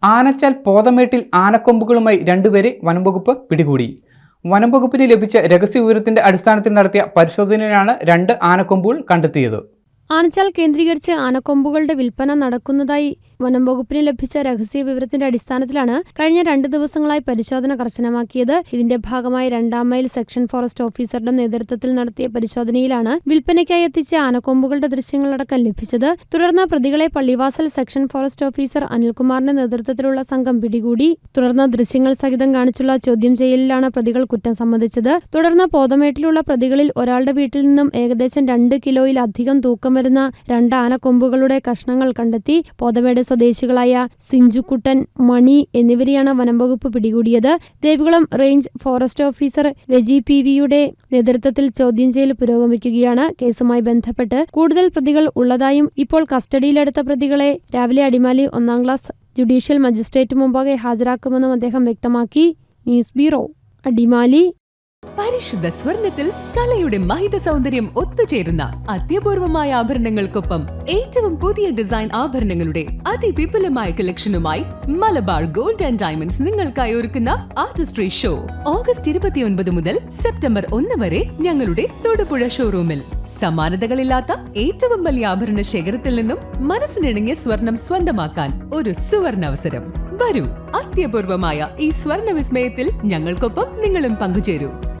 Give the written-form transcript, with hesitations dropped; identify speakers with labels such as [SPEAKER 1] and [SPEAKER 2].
[SPEAKER 1] ആനച്ചാൽ പോതമേട്ടിൽ ആനക്കൊമ്പുകളുമായി രണ്ടുപേരെ വനംവകുപ്പ് പിടികൂടി. വനംവകുപ്പിന് ലഭിച്ച രഹസ്യവിവരത്തിന്റെ അടിസ്ഥാനത്തിൽ നടത്തിയ പരിശോധനയിലാണ് 2 ആനക്കൊമ്പുകൾ കണ്ടെത്തിയത്.
[SPEAKER 2] ആനച്ചാൽ കേന്ദ്രീകരിച്ച് ആനക്കൊമ്പുകളുടെ വിൽപ്പന നടക്കുന്നതായി വനംവകുപ്പിന് ലഭിച്ച രഹസ്യ വിവരത്തിന്റെ അടിസ്ഥാനത്തിലാണ് കഴിഞ്ഞ 2 ദിവസങ്ങളായി പരിശോധന കർശനമാക്കിയത്. ഇതിന്റെ ഭാഗമായി 2-ാം മൈൽ സെക്ഷൻ ഫോറസ്റ്റ് ഓഫീസറുടെ നേതൃത്വത്തിൽ നടത്തിയ പരിശോധനയിലാണ് വിൽപ്പനയ്ക്കായി എത്തിച്ച ആനക്കൊമ്പുകളുടെ ദൃശ്യങ്ങളടക്കം ലഭിച്ചത്. തുടർന്ന് പ്രതികളെ പള്ളിവാസൽ സെക്ഷൻ ഫോറസ്റ്റ് ഓഫീസർ അനിൽകുമാറിന്റെ നേതൃത്വത്തിലുള്ള സംഘം പിടികൂടി. തുടർന്ന് ദൃശ്യങ്ങൾ സഹിതം കാണിച്ചുള്ള ചോദ്യം ചെയ്യലിലാണ് പ്രതികൾ കുറ്റം സമ്മതിച്ചത്. തുടർന്ന് പോതമേട്ടിലുള്ള പ്രതികളിൽ ഒരാളുടെ വീട്ടിൽ നിന്നും ഏകദേശം 2 കിലോയിലധികം തൂക്കം വരുന്ന 2 ആനക്കൊമ്പുകളുടെ കഷ്ണങ്ങൾ കണ്ടെത്തി. പോതമേട് സ്വദേശികളായ സിഞ്ചുക്കുട്ടൻ, മണി എന്നിവരെയാണ് വനംവകുപ്പ് പിടികൂടിയത്. Devikulam range forest officer Viji PV-യുടെ നേതൃത്വത്തിൽ ചോദ്യം ചെയ്യൽ പുരോഗമിക്കുകയാണ്. കേസുമായി ബന്ധപ്പെട്ട് കൂടുതൽ പ്രതികൾ ഉള്ളതായും ഇപ്പോൾ കസ്റ്റഡിയിലെടുത്ത പ്രതികളെ രാവിലെ അടിമാലി 1-ാം ക്ലാസ് ജുഡീഷ്യൽ മജിസ്ട്രേറ്റ് മുമ്പാകെ ഹാജരാക്കുമെന്നും അദ്ദേഹം വ്യക്തമാക്കി. News bureau, Adimali.
[SPEAKER 3] പരിശുദ്ധ സ്വർണത്തിൽ കലയുടെ മഹിത സൗന്ദര്യം ഒത്തുചേരുന്ന അത്യപൂർവമായ ആഭരണങ്ങൾക്കൊപ്പം ഏറ്റവും പുതിയ ഡിസൈൻ ആഭരണങ്ങളുടെ അതിവിപുലമായ കളക്ഷനുമായി മലബാർ ഗോൾഡ് ആൻഡ് ഡയമണ്ട്സ് നിങ്ങൾക്കായി ഒരുക്കുന്ന ആർട്ടിസ്ട്രി ഷോ ഓഗസ്റ്റ് 29 മുതൽ സെപ്റ്റംബർ 1 വരെ ഞങ്ങളുടെ തൊടുപുഴ ഷോറൂമിൽ. സമാനതകളില്ലാത്ത ഏറ്റവും വലിയ ആഭരണ ശേഖരത്തിൽ നിന്നും മനസ്സിനിണങ്ങിയ സ്വർണം സ്വന്തമാക്കാൻ ഒരു സുവർണ അവസരം. വരൂ, അത്യപൂർവമായ ഈ സ്വർണ്ണ വിസ്മയത്തിൽ ഞങ്ങൾക്കൊപ്പം നിങ്ങളും പങ്കുചേരൂ.